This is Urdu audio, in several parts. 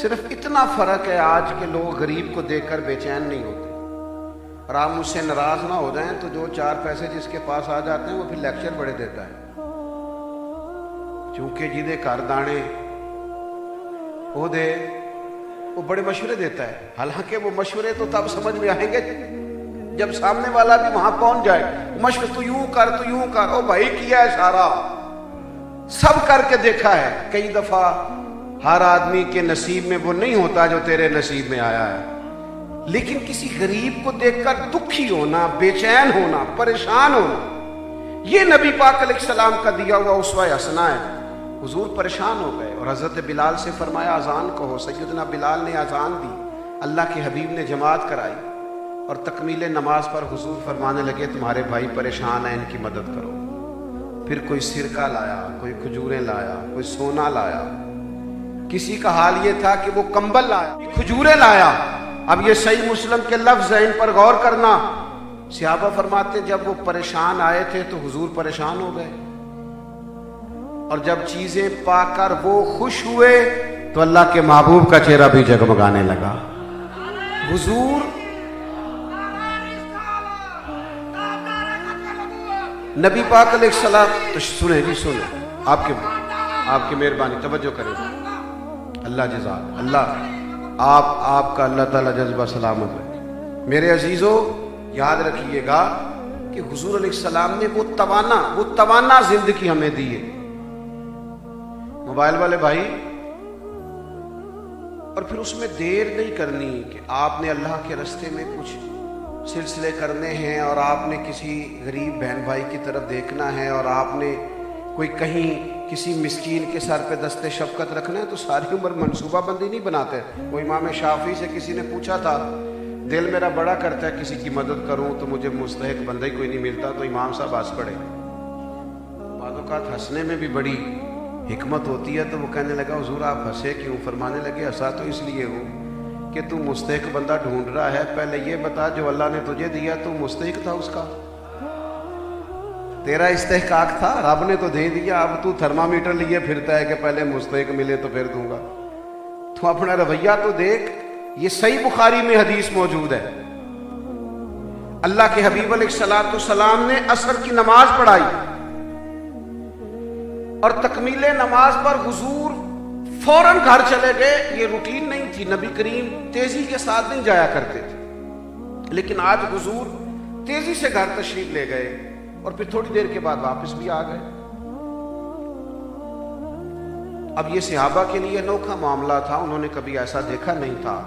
صرف اتنا فرق ہے، آج کے لوگ غریب کو دیکھ کر بے چین نہیں ہوتے، اور آپ مجھ سے ناراض نہ ہو جائیں تو جو 4 پیسے جس کے پاس آ جاتے ہیں وہ پھر لیکچر بڑے دیتا ہے، چونکہ جنہیں گھر دانے وہ دے وہ بڑے مشورے دیتا ہے، حالانکہ وہ مشورے تو تب سمجھ میں آئیں گے جب سامنے والا بھی وہاں پہنچ جائے۔ مشورے تو یوں کر، تو یوں کر، او بھائی کیا ہے سارا، سب کر کے دیکھا ہے، کئی دفعہ ہر آدمی کے نصیب میں وہ نہیں ہوتا جو تیرے نصیب میں آیا ہے، لیکن کسی غریب کو دیکھ کر دکھی ہونا، بے چین ہونا، پریشان ہونا، یہ نبی پاک علیہ السلام کا دیا ہوا اسوہ حسنہ ہے۔ حضور پریشان ہو گئے اور حضرت بلال سے فرمایا اذان کہو۔ سیدنا بلال نے اذان دی، اللہ کے حبیب نے جماعت کرائی، اور تکمیل نماز پر حضور فرمانے لگے تمہارے بھائی پریشان ہیں، ان کی مدد کرو۔ پھر کوئی سرکہ لایا، کوئی کھجوریں لایا، کوئی سونا لایا، کسی کا حال یہ تھا کہ وہ کمبل لایا، کھجوریں لایا۔ اب یہ صحیح مسلم کے لفظ ہیں، ان پر غور کرنا۔ صحابہ فرماتے جب وہ پریشان آئے تھے تو حضور پریشان ہو گئے، اور جب چیزیں پا کر وہ خوش ہوئے تو اللہ کے محبوب کا چہرہ بھی جگمگانے لگا۔ حضور نبی پاک علیہ السلام تو سنیں جی، سنیں، آپ کی مہربانی، توجہ کریں، اللہ جزاک اللہ، آپ کا اللہ تعالیٰ جذبہ سلامت رکھے۔ میرے عزیزو یاد رکھیے گا کہ حضور علیہ السلام نے وہ توانا زندگی ہمیں دی ہے۔ موبائل والے بھائی، اور پھر اس میں دیر نہیں کرنی کہ آپ نے اللہ کے راستے میں کچھ سلسلے کرنے ہیں، اور آپ نے کسی غریب بہن بھائی کی طرف دیکھنا ہے، اور آپ نے کوئی کہیں کسی مسکین کے سر پہ دست شفقت رکھنا ہے، تو ساری عمر منصوبہ بندی نہیں بناتے۔ وہ امام شافعی سے کسی نے پوچھا تھا، دل میرا بڑا کرتا ہے کسی کی مدد کروں تو مجھے مستحق بندہ ہی کوئی نہیں ملتا، تو امام صاحب ہنس پڑے۔ بعض اوقات ہنسنے میں بھی بڑی حکمت ہوتی ہے، تو وہ کہنے لگا حضور آپ ہنسے کیوں؟ فرمانے لگے ہنسا تو اس لیے ہوں کہ تو مستحق بندہ ڈھونڈ رہا ہے، پہلے یہ بتا جو اللہ نے تجھے دیا تو مستحق تھا اس کا؟ تیرا استحقاق تھا، رب نے تو دے دیا، اب تو تھرمامیٹر لیے پھرتا ہے کہ پہلے مستحق ملے تو پھر دوں گا۔ تو اپنا رویہ تو دیکھ۔ یہ صحیح بخاری میں حدیث موجود ہے، اللہ کے حبیب علیہ السلام نے عصر کی نماز پڑھائی، اور تکمیل نماز پر حضور فوراً گھر چلے گئے۔ یہ روٹین نہیں تھی، نبی کریم تیزی کے ساتھ نہیں جایا کرتے تھے، لیکن آج حضور تیزی سے گھر تشریف لے گئے، اور پھر تھوڑی دیر کے بعد واپس بھی آ گئے۔ اب یہ صحابہ کے لیے انوکھا معاملہ تھا، انہوں نے کبھی ایسا دیکھا نہیں تھا،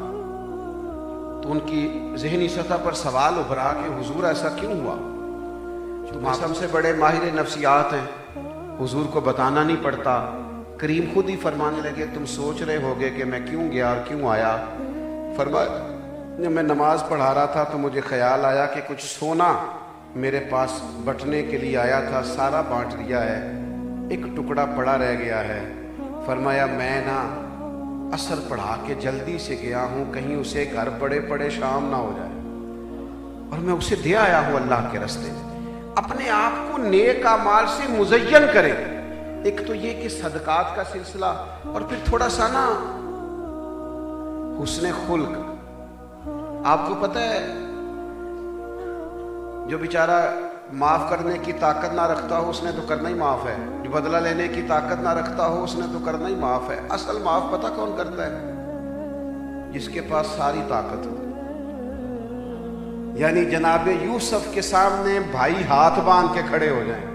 تو ان کی ذہنی سطح پر سوال ابھرا کہ حضور ایسا کیوں ہوا؟ تم سب سے بڑے ماہر نفسیات ہیں، حضور کو بتانا نہیں پڑتا۔ کریم خود ہی فرمانے لگے تم سوچ رہے ہوگے کہ میں کیوں گیا اور کیوں آیا۔ فرمایا جب میں نماز پڑھا رہا تھا تو مجھے خیال آیا کہ کچھ سونا میرے پاس بٹنے کے لیے آیا تھا، سارا بانٹ دیا ہے، ایک ٹکڑا پڑا رہ گیا ہے۔ فرمایا میں عصر پڑھا کے جلدی سے گیا ہوں، کہیں اسے گھر پڑے شام نہ ہو جائے، اور میں اسے دے آیا ہوں اللہ کے راستے میں۔ اپنے آپ کو نیک اعمال سے مزین کرے، ایک تو یہ کہ صدقات کا سلسلہ، اور پھر تھوڑا سا نا حسن خلق۔ آپ کو پتہ ہے جو بیچارہ معاف کرنے کی طاقت نہ رکھتا ہو اس نے تو کرنا ہی معاف ہے، جو بدلہ لینے کی طاقت نہ رکھتا ہو اس نے تو کرنا ہی معاف ہے۔ اصل معاف پتہ کون کرتا ہے؟ جس کے پاس ساری طاقت ہو۔ یعنی جناب یوسف کے سامنے بھائی ہاتھ باندھ کے کھڑے ہو جائیں،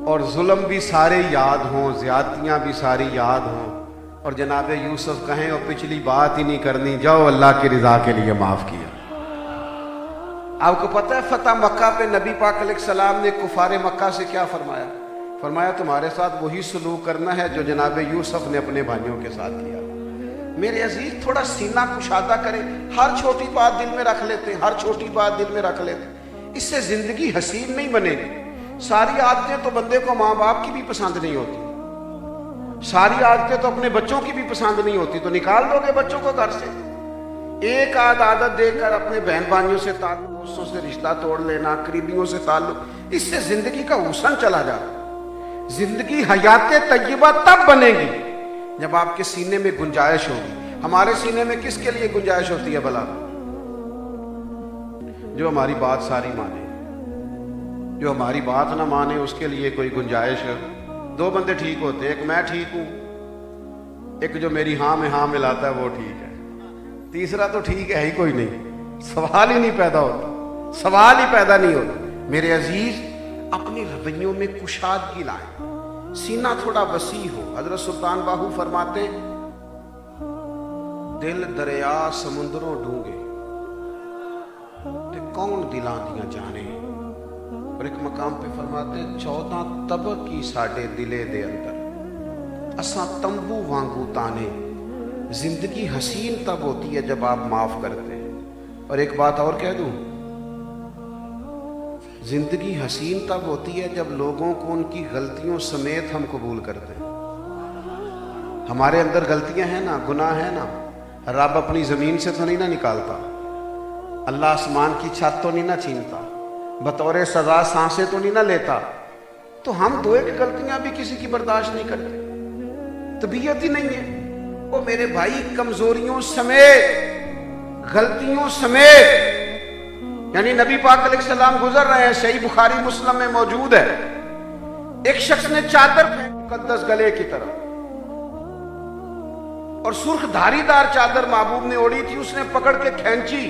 اور ظلم بھی سارے یاد ہوں، زیادتیاں بھی ساری یاد ہوں، اور جناب یوسف کہیں اور پچھلی بات ہی نہیں کرنی، جاؤ اللہ کی رضا کے لیے معاف کیا۔ آپ کو پتہ ہے فتح مکہ پہ نبی پاک علیہ السلام نے کفار مکہ سے کیا فرمایا؟ فرمایا تمہارے ساتھ وہی سلوک کرنا ہے جو جناب یوسف نے اپنے بھائیوں کے ساتھ کیا۔ میرے عزیز تھوڑا سینہ کشادہ کریں، ہر چھوٹی بات دل میں رکھ لیتے ہیں، ہر چھوٹی بات دل میں رکھ لیتے ہیں، اس سے زندگی حسین نہیں بنے گی۔ ساری عادتیں تو بندے کو ماں باپ کی بھی پسند نہیں ہوتی، ساری عادتیں تو اپنے بچوں کی بھی پسند نہیں ہوتی، تو نکال دو گے بچوں کو گھر سے۔ ایک عادت دے کر اپنے بہن بھائیوں سے تعلق، دوستوں سے رشتہ توڑ لینا، قریبیوں سے تعلق، اس سے زندگی کا حسن چلا جاتا۔ زندگی حیات طیبہ تب بنے گی جب آپ کے سینے میں گنجائش ہوگی. ہمارے سینے میں کس کے لیے گنجائش ہوتی ہے بھلا؟ جو ہماری بات ساری مانے. جو ہماری بات نہ مانے اس کے لیے کوئی گنجائش. دو بندے ٹھیک ہوتے ہیں، ایک میں ٹھیک ہوں، ایک جو میری ہاں میں ہاں ملاتا ہے وہ ٹھیک ہے، تیسرا تو ٹھیک ہے ہی کوئی نہیں. سوال ہی نہیں پیدا ہوتا، سوال ہی پیدا نہیں ہوتا. میرے عزیز، اپنے رویوں میں کشادگی لائیں، سینہ تھوڑا وسیع ہو. حضرت سلطان باہو فرماتے ہیں دل دریا سمندروں ڈونگے تے کون دلاں دیاں جانے. اور ایک مقام پہ فرماتے 14 طبق کی ساڈے دلے دے اندر اساں تمبو وانگو تانے. زندگی حسین تب ہوتی ہے جب آپ معاف کرتے ہیں. اور ایک بات اور کہہ دوں، زندگی حسین تب ہوتی ہے جب لوگوں کو ان کی غلطیوں سمیت ہم قبول کرتے ہیں. ہمارے اندر غلطیاں ہیں نا، گناہ ہے نا، رب اپنی زمین سے تو نہیں نہ نکالتا، اللہ آسمان کی چھت تو نہیں نہ چھینتا، بطور سزا سانسیں تو نہیں نہ لیتا. تو ہم دو ایک غلطیاں بھی کسی کی برداشت نہیں کرتے، طبیعت ہی نہیں ہے. وہ میرے بھائی کمزوریوں سمیت، غلطیوں سمیت، یعنی نبی پاک علیہ السلام گزر رہے ہیں، صحیح بخاری مسلم میں موجود ہے، ایک شخص نے چادر پھینک مقدس گلے کی طرف، اور سرخ دھاری دار چادر محبوب نے اوڑھی تھی، اس نے پکڑ کے کھینچی.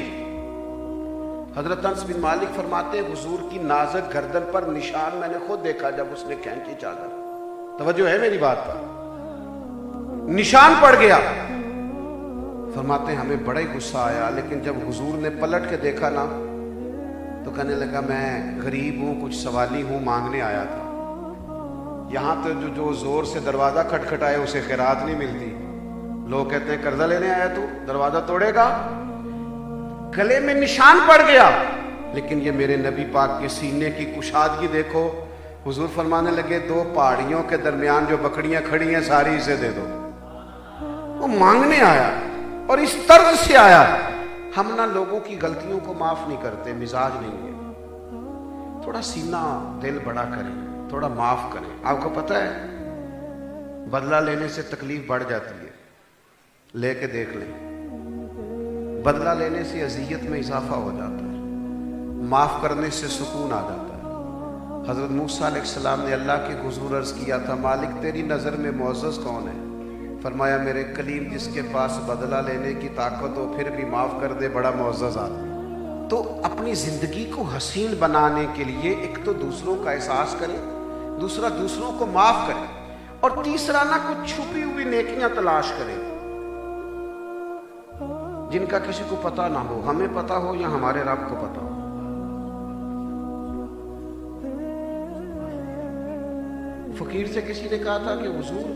حضرت انس بن مالک فرماتے ہیں حضور کی نازک گردن پر نشان میں نے خود دیکھا جب اس نے کھینچی چادر. توجہ ہے میری بات پر؟ نشان پڑ گیا. فرماتے ہیں ہمیں بڑا ہی غصہ آیا، لیکن جب حضور نے پلٹ کے دیکھا نا تو کہنے لگا میں غریب ہوں، کچھ سوالی ہوں، مانگنے آیا تھا. یہاں تو جو زور سے دروازہ کھٹکھٹائے اسے خیرات نہیں ملتی. لوگ کہتے ہیں قرضہ لینے آیا تو دروازہ توڑے گا. گلے میں نشان پڑ گیا، لیکن یہ میرے نبی پاک کے سینے کی کشادگی دیکھو. حضور فرمانے لگے 2 پہاڑیوں کے درمیان جو بکڑیاں کھڑی ہیں ساری اسے دے دو. وہ مانگنے آیا اور اس طرز سے آیا. ہم نہ لوگوں کی غلطیوں کو معاف نہیں کرتے، مزاج نہیں ہے. تھوڑا سینہ دل بڑا کریں، تھوڑا معاف کریں. آپ کو پتہ ہے بدلہ لینے سے تکلیف بڑھ جاتی ہے، لے کے دیکھ لیں. بدلہ لینے سے اذیت میں اضافہ ہو جاتا ہے، معاف کرنے سے سکون آ جاتا ہے. حضرت موسیٰ علیہ السلام نے اللہ کے حضور عرض کیا تھا مالک تیری نظر میں معزز کون ہے؟ فرمایا میرے کلیم جس کے پاس بدلہ لینے کی طاقت ہو پھر بھی معاف کر دے، بڑا معزز آدمی. تو اپنی زندگی کو حسین بنانے کے لیے ایک تو دوسروں کا احساس کریں، دوسرا دوسروں کو معاف کریں، اور تیسرا نہ کچھ چھپی ہوئی نیکیاں تلاش کریں جن کا کسی کو پتہ نہ ہو، ہمیں پتہ ہو یا ہمارے رب کو پتہ ہو. فقیر سے کسی نے کہا تھا کہ حضور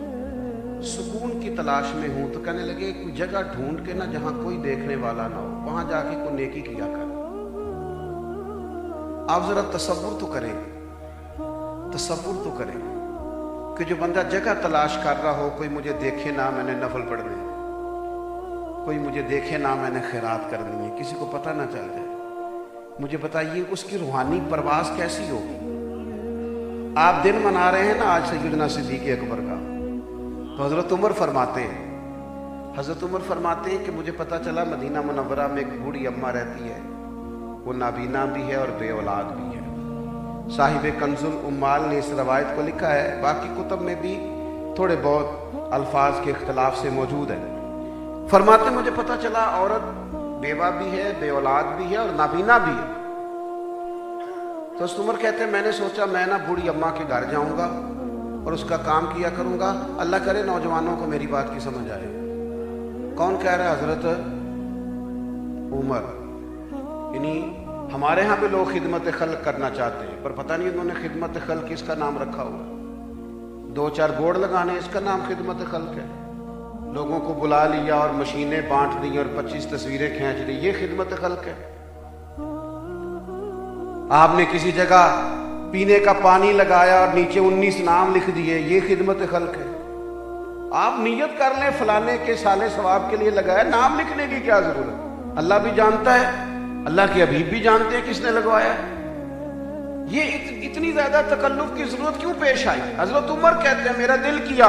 سکون کی تلاش میں ہوں، تو کہنے لگے کوئی جگہ ڈھونڈ کے نا جہاں کوئی دیکھنے والا نہ ہو، وہاں جا کے کوئی نیکی کیا کر. آپ ذرا تصور تو کریں، تصور تو کریں کہ جو بندہ جگہ تلاش کر رہا ہو، کوئی مجھے دیکھے نہ میں نے نفل پڑھنے، کوئی مجھے دیکھے نہ میں نے خیرات کرنی ہے، کسی کو پتہ نہ چل جائے. مجھے بتائیے اس کی روحانی پرواز کیسی ہوگی؟ آپ دن منا رہے ہیں نا آج سیدنا صدیق اکبر کا، تو حضرت عمر فرماتے ہیں کہ مجھے پتہ چلا مدینہ منورہ میں ایک بوڑھی اماں رہتی ہے، وہ نابینا بھی ہے اور بے اولاد بھی ہے. صاحب کنز الامال نے اس روایت کو لکھا ہے، باقی کتب میں بھی تھوڑے بہت الفاظ کے اختلاف سے موجود ہے. فرماتے مجھے پتہ چلا عورت بیوہ بھی ہے، بے اولاد بھی ہے اور نابینا بھی ہے. تو عمر کہتے ہیں میں نے سوچا میں نا بوڑھی اماں کے گھر جاؤں گا اور اس کا کام کیا کروں گا، اللہ کرے نوجوانوں کو میری بات کی سمجھ آئے. کون کہہ رہا ہے؟ حضرت عمر. یعنی ہمارے ہاں بھی لوگ خدمت خلق کرنا چاہتے ہیں، پر پتہ نہیں انہوں نے خدمت خلق اس کا نام رکھا ہوا. 2-4 گوڑ لگانے اس کا نام خدمت خلق ہے. لوگوں کو بلا لیا اور مشینیں بانٹ دی اور 25 تصویریں کھینچ لی، یہ خدمت خلق ہے. آپ نے کسی جگہ پینے کا پانی لگایا اور نیچے 19 نام لکھ دیے، یہ خدمت خلق ہے. آپ نیت کر لیں فلانے کے سالے ثواب کے لیے لگایا، نام لکھنے کی کیا ضرورت؟ اللہ بھی جانتا ہے، اللہ کے حبیب بھی جانتے ہیں کس نے لگوایا. یہ اتنی زیادہ تکلف کی ضرورت کیوں پیش آئی؟ حضرت عمر کہتے ہیں میرا دل کیا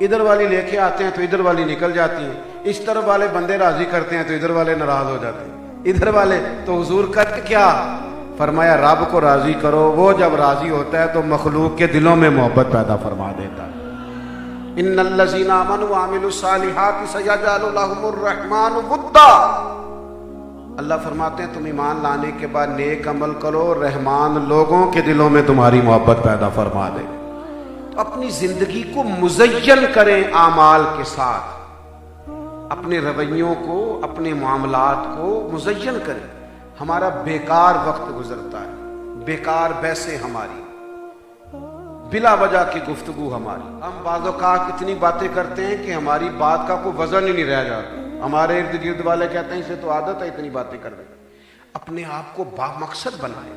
ادھر والی لے کے آتے ہیں تو ادھر والی نکل جاتی ہیں، اس طرف والے بندے راضی کرتے ہیں تو ادھر والے ناراض ہو جاتے ہیں، ادھر والے تو حضور کرتے کیا؟ فرمایا رب کو راضی کرو، وہ جب راضی ہوتا ہے تو مخلوق کے دلوں میں محبت پیدا فرما دیتا ہے۔ ان الذین آمنوا وعملوا الصالحات سیجعل لهم الرحمن ودا، اللہ فرماتے ہیں تم ایمان لانے کے بعد نیک عمل کرو، رحمان لوگوں کے دلوں میں تمہاری محبت پیدا فرما دے۔ تو اپنی زندگی کو مزین کریں اعمال کے ساتھ، اپنے رویوں کو، اپنے معاملات کو مزین کریں۔ ہمارا بیکار وقت گزرتا ہے، بیکار بحثیں ہماری، بلا وجہ کی گفتگو ہماری، ہم بعض اوقات اتنی باتیں کرتے ہیں کہ ہماری بات کا کوئی وزن ہی نہیں رہ جاتا، ہمارے ارد گرد والے کہتے ہیں اسے تو عادت ہے اتنی باتیں کر دیں۔ اپنے آپ کو با مقصد بنائیں،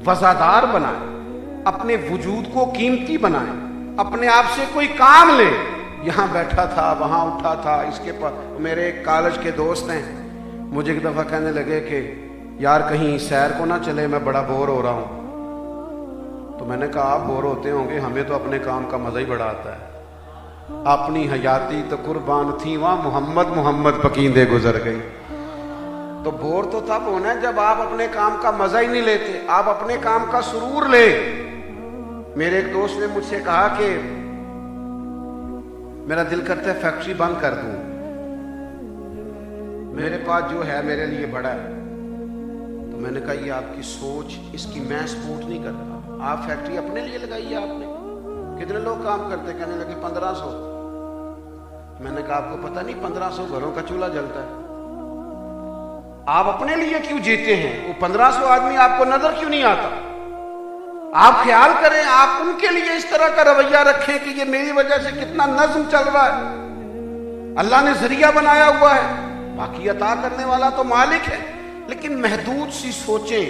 وزادار بنائیں، اپنے وجود کو قیمتی بنائیں، اپنے آپ سے کوئی کام لیں۔ یہاں بیٹھا تھا، وہاں اٹھا تھا، اس کے پاس میرے ایک کالج کے دوست ہیں، مجھے ایک دفعہ کہنے لگے کہ یار کہیں سیر کو نہ چلے، میں بڑا بور ہو رہا ہوں۔ تو میں نے کہا آپ بور ہوتے ہوں گے، ہمیں تو اپنے کام کا مزہ ہی بڑا آتا ہے۔ اپنی حیاتی تو قربان تھی وہاں محمد محمد پکیندے گزر گئی۔ تو بور تو تب ہونا ہے جب آپ اپنے کام کا مزہ ہی نہیں لیتے، آپ اپنے کام کا سرور لے۔ میرے ایک دوست نے مجھ سے کہا کہ میرا دل کرتا ہے فیکٹری بند کر دوں، میرے پاس جو ہے میرے لیے بڑا ہے۔ تو میں نے کہا یہ آپ کی سوچ، اس کی میں سپورٹ نہیں کرتا۔ آپ فیکٹری اپنے لیے لگائی ہے، آپ نے کتنے لوگ کام کرتے؟ کہنے لگے 1500۔ میں نے کہا آپ کو پتہ نہیں 1500 گھروں کا چولہا جلتا ہے؟ آپ اپنے لیے کیوں جیتے ہیں؟ وہ 1500 آدمی آپ کو نظر کیوں نہیں آتا؟ آپ خیال کریں، آپ ان کے لیے اس طرح کا رویہ رکھیں کہ یہ میری وجہ سے کتنا نظم چل رہا ہے، اللہ نے ذریعہ بنایا ہوا ہے، باقی عطا کرنے والا تو مالک ہے۔ لیکن محدود سی سوچیں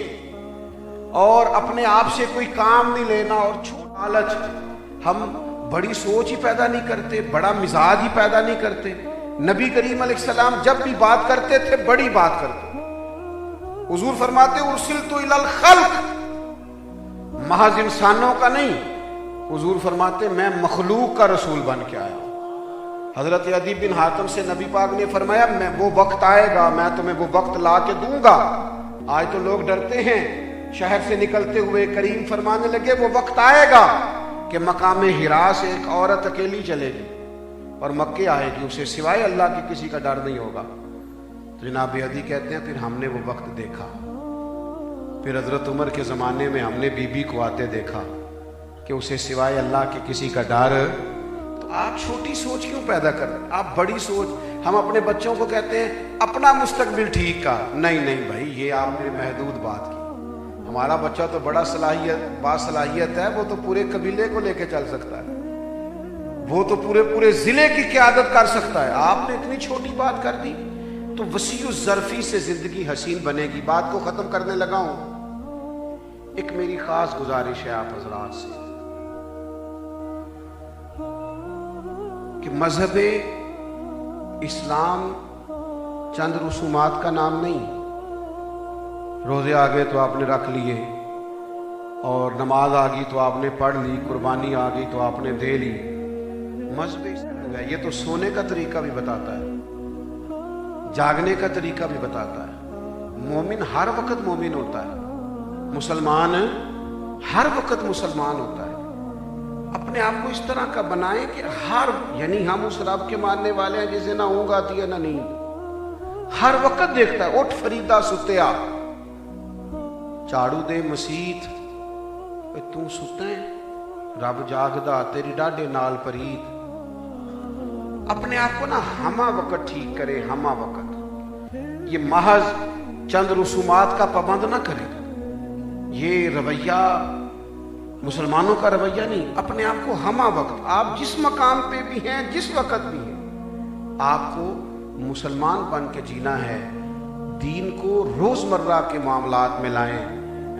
اور اپنے آپ سے کوئی کام نہیں لینا، اور چھوٹا لالچ، ہم بڑی سوچ ہی پیدا نہیں کرتے، بڑا مزاج ہی پیدا نہیں کرتے۔ نبی کریم علیہ السلام جب بھی بات کرتے تھے بڑی بات کرتے، حضور فرماتے ارسلت الی الخلق، محض انسانوں کا نہیں، حضور فرماتے میں مخلوق کا رسول بن کے آیا ہوں۔ حضرت عدی بن حاتم سے نبی پاک نے فرمایا میں وہ وقت آئے گا، میں تمہیں وہ وقت لا کے دوں گا۔ آج تو لوگ ڈرتے ہیں، شہر سے نکلتے ہوئے کریم فرمانے لگے وہ وقت آئے گا کہ مقام حرا سے ایک عورت اکیلی چلے گی اور مکے آئے گی، اسے سوائے اللہ کی کسی کا ڈر نہیں ہوگا۔ تو جناب عدی کہتے ہیں پھر ہم نے وہ وقت دیکھا، پھر حضرت عمر کے زمانے میں ہم نے بی بی کو آتے دیکھا کہ اسے سوائے اللہ کے کسی کا ڈر۔ تو آپ چھوٹی سوچ کیوں پیدا کر رہے ہیں؟ آپ بڑی سوچ۔ ہم اپنے بچوں کو کہتے ہیں اپنا مستقبل ٹھیک کا، نہیں بھائی یہ آپ نے محدود بات کی۔ ہمارا بچہ تو بڑا باصلاحیت ہے، وہ تو پورے قبیلے کو لے کے چل سکتا ہے، وہ تو پورے ضلع کی قیادت کر سکتا ہے۔ آپ نے اتنی چھوٹی بات کر دی۔ تو وسیع الظرفی سے زندگی حسین بنے گی۔ بات کو ختم کرنے لگا ہوں، ایک میری خاص گزارش ہے آپ حضرات سے کہ مذہب اسلام چند رسومات کا نام نہیں۔ روزے آ گئے تو آپ نے رکھ لیے، اور نماز آ گئی تو آپ نے پڑھ لی، قربانی آ گئی تو آپ نے دے لی۔ مذہب اسلام ہے، یہ تو سونے کا طریقہ بھی بتاتا ہے، جاگنے کا طریقہ بھی بتاتا ہے۔ مومن ہر وقت مومن ہوتا ہے، مسلمان ہر وقت مسلمان ہوتا ہے۔ اپنے آپ کو اس طرح کا بنائیں کہ یعنی ہم اس رب کے ماننے والے ہیں جسے نہ اونگ آتی ہے نہ نیند، ہر وقت دیکھتا ہے۔ اٹھ فریدا ستیا، جھاڑو دے مسیت، تو ستا ہے رب جاگدا تیری ڈاڈے نال پرید۔ اپنے آپ کو نا ہمہ وقت ٹھیک کرے، ہمہ وقت۔ یہ محض چند رسومات کا پابند نہ کرے، یہ رویہ مسلمانوں کا رویہ نہیں۔ اپنے آپ کو ہمہ وقت، آپ جس مقام پہ بھی ہیں، جس وقت بھی ہیں، آپ کو مسلمان بن کے جینا ہے۔ دین کو روزمرہ کے معاملات میں لائیں۔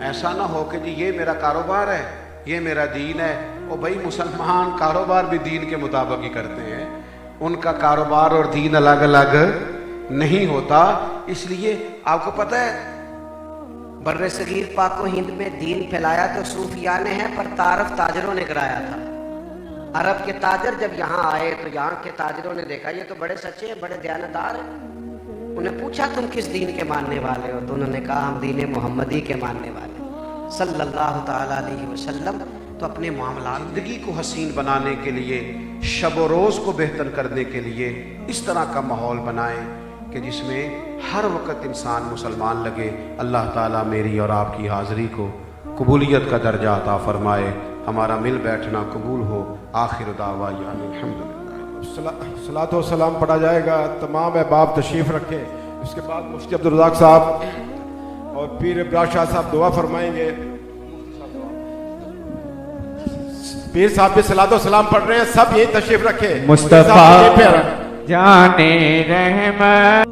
ایسا نہ ہو کہ جی یہ میرا کاروبار ہے، یہ میرا دین ہے۔ اور بھائی مسلمان کاروبار بھی دین کے مطابق ہی کرتے ہیں، ان کا کاروبار اور دین الگ الگ نہیں ہوتا۔ اس لیے آپ کو پتہ ہے بر صغیر پاک و ہند میں دین پھیلایا تو صوفیاء نے ہے، پر تعارف تاجروں نے کرایا تھا۔ عرب کے تاجر جب یہاں آئے تو یہاں کے تاجروں نے دیکھا یہ تو بڑے سچے ہیں، بڑے دیانتدار ہیں. انہیں پوچھا تم کس دین کے ماننے والے ہو؟ تو انہوں نے کہا ہم دین محمدی کے ماننے والے ہیں صلی اللہ تعالیٰ علیہ وسلم. تو اپنے معاملات زندگی کو حسین بنانے کے لیے، شب و روز کو بہتر کرنے کے لیے اس طرح کا ماحول بنائیں کہ جس میں ہر وقت انسان مسلمان لگے. اللہ تعالیٰ میری اور آپ کی حاضری کو قبولیت کا درجہ عطا فرمائے، ہمارا مل بیٹھنا قبول ہو. آخر دعوانا الحمدللہ. صلاۃ و سلام پڑھا جائے گا. تمام احباب تشریف رکھیں. اس کے بعد مفتی عبدالرزاق صاحب اور پیر ابراہیم شاہ صاحب دعا فرمائیں گے. پیر صاحب بھی صلاۃ و سلام پڑھ رہے ہیں، سب یہی تشریف رکھیں. مصطفیٰ جانے رحمت